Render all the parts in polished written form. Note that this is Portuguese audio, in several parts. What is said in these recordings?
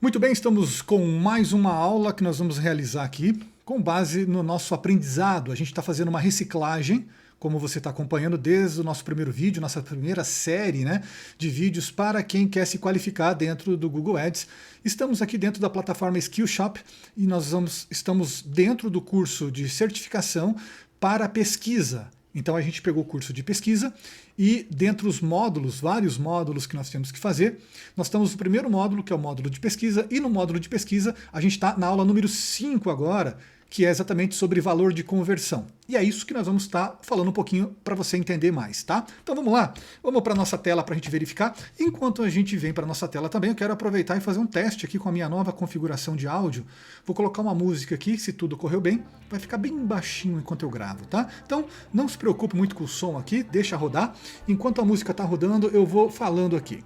Muito bem, estamos com mais uma aula que nós vamos realizar aqui com base no nosso aprendizado. A gente está fazendo uma reciclagem, como você está acompanhando desde o nosso primeiro vídeo, nossa primeira série, né, de vídeos para quem quer se qualificar dentro do Google Ads. Estamos aqui dentro da plataforma Skillshop e estamos dentro do curso de certificação para pesquisa. Então a gente pegou o curso de pesquisa e dentro dos módulos, vários módulos que nós temos que fazer, nós estamos no primeiro módulo, que é o módulo de pesquisa, e no módulo de pesquisa a gente está na aula número 5 agora, que é exatamente sobre valor de conversão. E é isso que nós vamos estar falando um pouquinho para você entender mais, tá? Então vamos lá, vamos para a nossa tela para a gente verificar. Enquanto a gente vem para a nossa tela também, eu quero aproveitar e fazer um teste aqui com a minha nova configuração de áudio. Vou colocar uma música aqui, se tudo correu bem, vai ficar bem baixinho enquanto eu gravo, tá? Então não se preocupe muito com o som aqui, deixa rodar. Enquanto a música está rodando, eu vou falando aqui.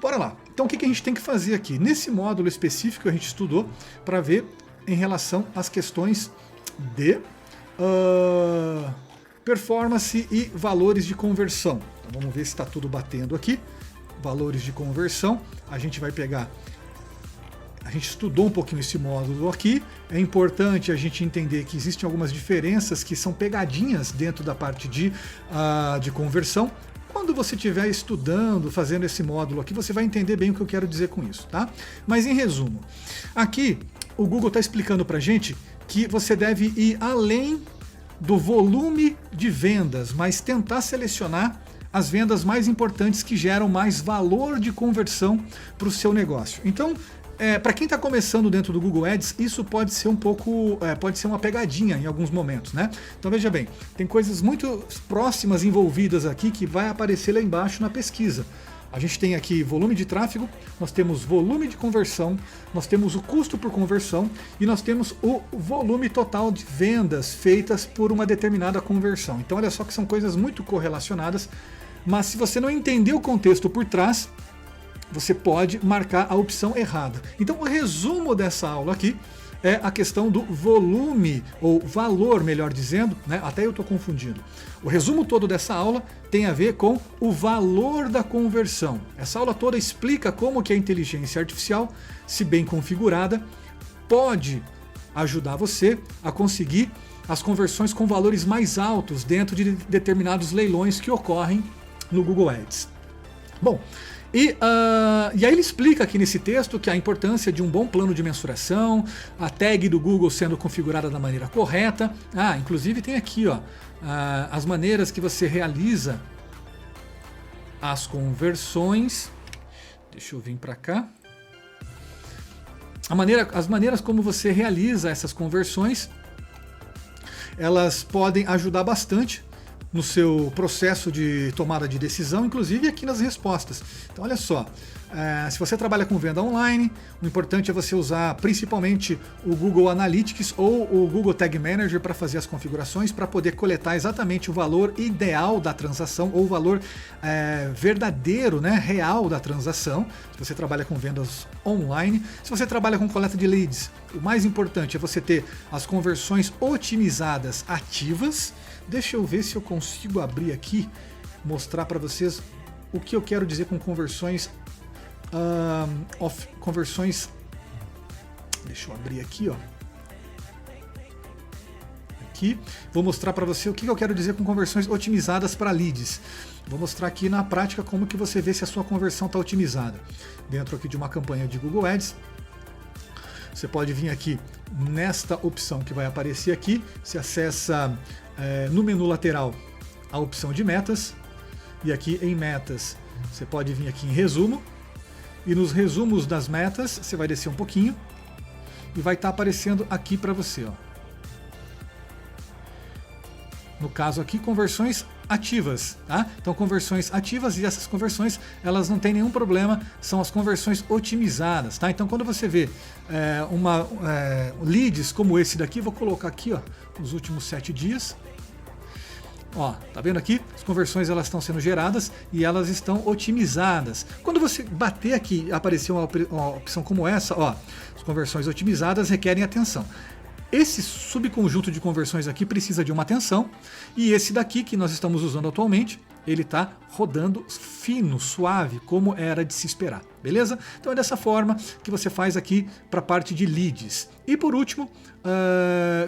Bora lá. Então o que a gente tem que fazer aqui? Nesse módulo específico a gente estudou para ver em relação às questões de performance e valores de conversão. Então vamos ver se está tudo batendo aqui. Valores de conversão, a gente vai pegar... A gente estudou um pouquinho esse módulo aqui. É importante a gente entender que existem algumas diferenças que são pegadinhas dentro da parte de conversão. Quando você estiver estudando, fazendo esse módulo aqui, você vai entender bem o que eu quero dizer com isso, tá? Mas em resumo, aqui o Google está explicando para a gente que você deve ir além do volume de vendas, mas tentar selecionar as vendas mais importantes que geram mais valor de conversão para o seu negócio. Então, para quem está começando dentro do Google Ads, isso pode ser um pouco, pode ser uma pegadinha em alguns momentos, né? Então veja bem, tem coisas muito próximas envolvidas aqui que vai aparecer lá embaixo na pesquisa. A gente tem aqui volume de tráfego, nós temos volume de conversão, nós temos o custo por conversão e nós temos o volume total de vendas feitas por uma determinada conversão. Então olha só que são coisas muito correlacionadas, mas se você não entender o contexto por trás, você pode marcar a opção errada. Então o resumo dessa aula aqui é a questão do volume, ou valor, melhor dizendo, né? Até eu estou confundindo. O resumo todo dessa aula tem a ver com o valor da conversão. Essa aula toda explica como que a inteligência artificial, se bem configurada, pode ajudar você a conseguir as conversões com valores mais altos dentro de determinados leilões que ocorrem no Google Ads. Bom, e aí ele explica aqui nesse texto que a importância de um bom plano de mensuração, a tag do Google sendo configurada da maneira correta. Inclusive tem aqui as maneiras que você realiza as conversões. Deixa eu vir para cá. As maneiras como você realiza essas conversões, elas podem ajudar bastante no seu processo de tomada de decisão, inclusive aqui nas respostas. Então olha só, se você trabalha com venda online, o importante é você usar principalmente o Google Analytics ou o Google Tag Manager para fazer as configurações, para poder coletar exatamente o valor ideal da transação ou o valor verdadeiro, né, real da transação. Se você trabalha com vendas online, se você trabalha com coleta de leads, o mais importante é você ter as conversões otimizadas ativas. Deixa eu ver se eu consigo abrir aqui, mostrar para vocês o que eu quero dizer com conversões. Deixa eu abrir aqui, ó. Aqui, vou mostrar para você o que eu quero dizer com conversões otimizadas para leads. Vou mostrar aqui na prática como que você vê se a sua conversão está otimizada. Dentro aqui de uma campanha de Google Ads, você pode vir aqui nesta opção que vai aparecer aqui, você acessa no menu lateral a opção de metas, e aqui em metas você pode vir aqui em resumo, e nos resumos das metas você vai descer um pouquinho e vai estar aparecendo aqui para você, ó. No caso aqui, conversões ativas, tá? Então conversões ativas, e essas conversões elas não têm nenhum problema, são as conversões otimizadas, tá? Então quando você vê leads como esse daqui, vou colocar aqui, ó, os últimos 7 dias. Ó, tá vendo aqui? As conversões elas estão sendo geradas e elas estão otimizadas. Quando você bater aqui, aparecer uma opção como essa, ó, as conversões otimizadas requerem atenção. Esse subconjunto de conversões aqui precisa de uma atenção, e esse daqui que nós estamos usando atualmente, ele está rodando fino, suave, como era de se esperar, beleza? Então é dessa forma que você faz aqui para a parte de leads. E por último,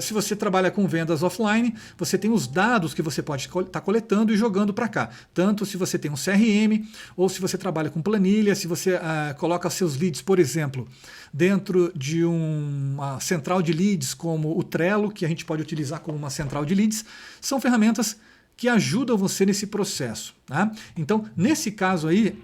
se você trabalha com vendas offline, você tem os dados que você pode estar coletando e jogando para cá. Tanto se você tem um CRM, ou se você trabalha com planilha, se você coloca seus leads, por exemplo, dentro de uma central de leads como o Trello, que a gente pode utilizar como uma central de leads, são ferramentas que ajudam você nesse processo. Tá? Então, nesse caso aí,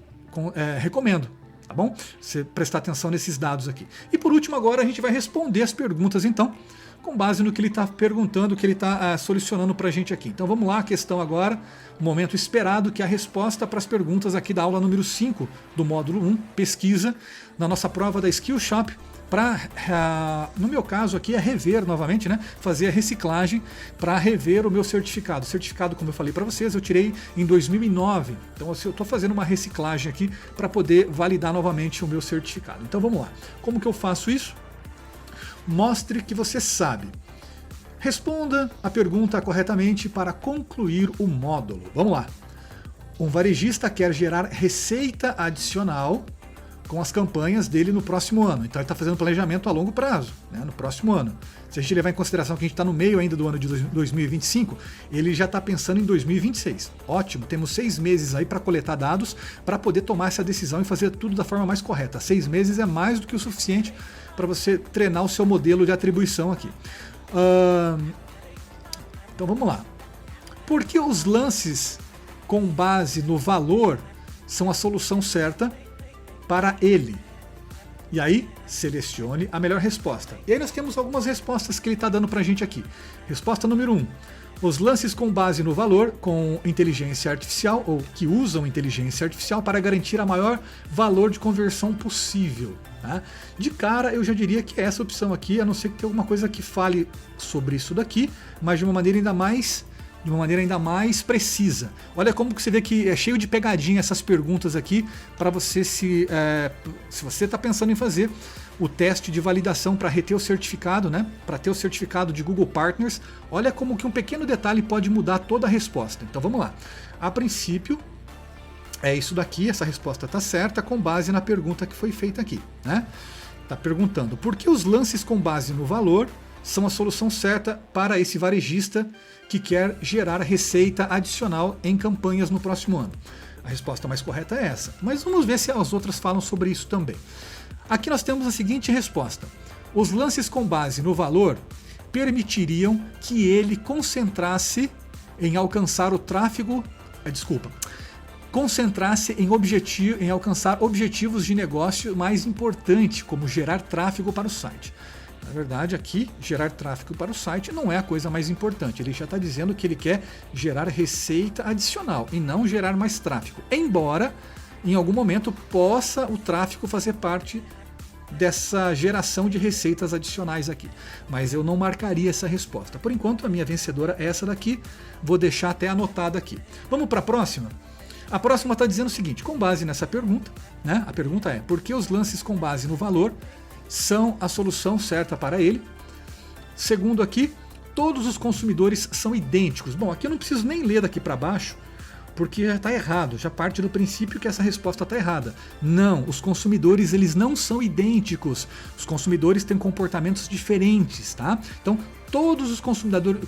recomendo. Tá bom? Você prestar atenção nesses dados aqui. E por último, agora a gente vai responder as perguntas, então, com base no que ele está perguntando, que ele está solucionando para a gente aqui. Então vamos lá, a questão agora, o momento esperado, que é a resposta para as perguntas aqui da aula número 5 do módulo 1, pesquisa, na nossa prova da Skillshop, para, no meu caso aqui, é rever novamente, né? Fazer a reciclagem para rever o meu certificado. O certificado, como eu falei para vocês, eu tirei em 2009. Então eu estou fazendo uma reciclagem aqui para poder validar novamente o meu certificado. Então vamos lá. Como que eu faço isso? Mostre que você sabe. Responda a pergunta corretamente para concluir o módulo. Vamos lá. Um varejista quer gerar receita adicional com as campanhas dele no próximo ano. Então ele está fazendo planejamento a longo prazo, né, no próximo ano. Se a gente levar em consideração que a gente está no meio ainda do ano de 2025, ele já está pensando em 2026. Ótimo, temos 6 meses aí para coletar dados, para poder tomar essa decisão e fazer tudo da forma mais correta. 6 meses é mais do que o suficiente para você treinar o seu modelo de atribuição aqui. Então vamos lá. Por que os lances com base no valor são a solução certa para ele? E aí, selecione a melhor resposta. E aí nós temos algumas respostas que ele está dando para a gente aqui. Resposta número 1. Os lances com base no valor com inteligência artificial, ou que usam inteligência artificial para garantir a maior valor de conversão possível. Tá? De cara, eu já diria que essa opção aqui, a não ser que tenha alguma coisa que fale sobre isso daqui, mas de uma maneira ainda mais precisa. Olha como que você vê que é cheio de pegadinha essas perguntas aqui para você se você está pensando em fazer o teste de validação para reter o certificado, né? Para ter o certificado de Google Partners. Olha como que um pequeno detalhe pode mudar toda a resposta. Então vamos lá. A princípio é isso daqui, essa resposta está certa com base na pergunta que foi feita aqui, né? Tá perguntando por que os lances com base no valor são a solução certa para esse varejista que quer gerar receita adicional em campanhas no próximo ano. A resposta mais correta é essa, mas vamos ver se as outras falam sobre isso também. Aqui nós temos a seguinte resposta. Os lances com base no valor permitiriam que ele concentrasse em alcançar o tráfego... concentrasse em alcançar objetivos de negócio mais importantes, como gerar tráfego para o site. Na verdade, aqui, gerar tráfego para o site não é a coisa mais importante. Ele já está dizendo que ele quer gerar receita adicional e não gerar mais tráfego. Embora, em algum momento, possa o tráfego fazer parte dessa geração de receitas adicionais aqui. Mas eu não marcaria essa resposta. Por enquanto, a minha vencedora é essa daqui. Vou deixar até anotada aqui. Vamos para a próxima? A próxima está dizendo o seguinte, com base nessa pergunta, né? A pergunta é, por que os lances com base no valor são a solução certa para ele? Segundo aqui, todos os consumidores são idênticos. Bom, aqui eu não preciso nem ler daqui para baixo, porque já está errado, já parte do princípio que essa resposta está errada. Não, os consumidores eles não são idênticos. Os consumidores têm comportamentos diferentes, tá? Então, todos os consumidores,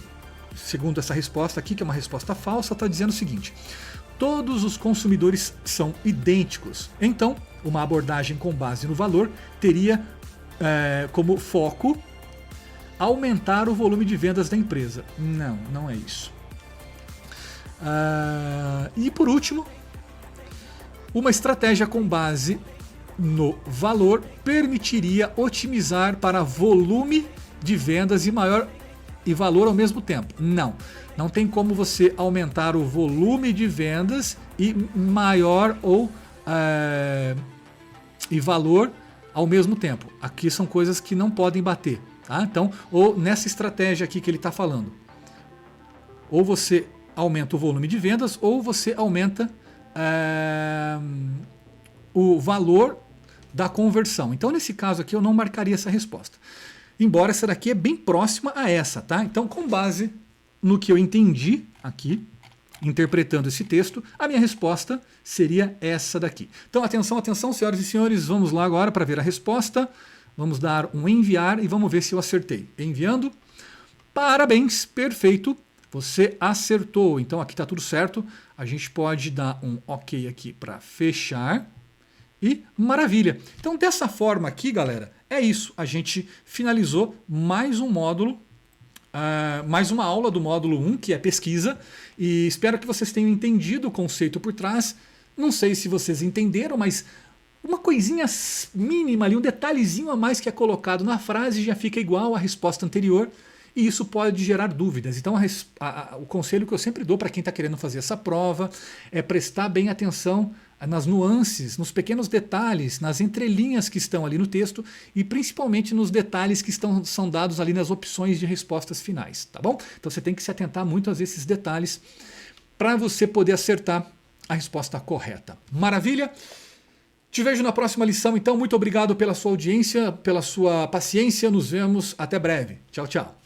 segundo essa resposta aqui, que é uma resposta falsa, está dizendo o seguinte: todos os consumidores são idênticos. Então, uma abordagem com base no valor teria como foco aumentar o volume de vendas da empresa. Não, não é isso. E por último, uma estratégia com base no valor permitiria otimizar para volume de vendas e valor ao mesmo tempo. Não, não tem como você aumentar o volume de vendas e maior e valor ao mesmo tempo. Aqui são coisas que não podem bater. Tá? Então, ou nessa estratégia aqui que ele está falando, ou você aumenta o volume de vendas, ou você aumenta o valor da conversão. Então, nesse caso aqui, eu não marcaria essa resposta. Embora essa daqui é bem próxima a essa, tá? Então, com base no que eu entendi aqui interpretando esse texto, a minha resposta seria essa daqui. Então, atenção, atenção, senhoras e senhores, vamos lá agora para ver a resposta. Vamos dar um enviar e vamos ver se eu acertei. Enviando. Parabéns, perfeito. Você acertou. Então, aqui está tudo certo. A gente pode dar um OK aqui para fechar. E maravilha. Então, dessa forma aqui, galera, é isso. A gente finalizou mais um módulo, mais uma aula do módulo 1, que é pesquisa. E espero que vocês tenham entendido o conceito por trás. Não sei se vocês entenderam, mas uma coisinha mínima ali, um detalhezinho a mais que é colocado na frase já fica igual à resposta anterior. E isso pode gerar dúvidas. Então, o conselho que eu sempre dou para quem está querendo fazer essa prova é prestar bem atenção nas nuances, nos pequenos detalhes, nas entrelinhas que estão ali no texto e principalmente nos detalhes que são dados ali nas opções de respostas finais, tá bom? Então você tem que se atentar muito a esses detalhes para você poder acertar a resposta correta. Maravilha? Te vejo na próxima lição, então. Muito obrigado pela sua audiência, pela sua paciência. Nos vemos até breve. Tchau, tchau.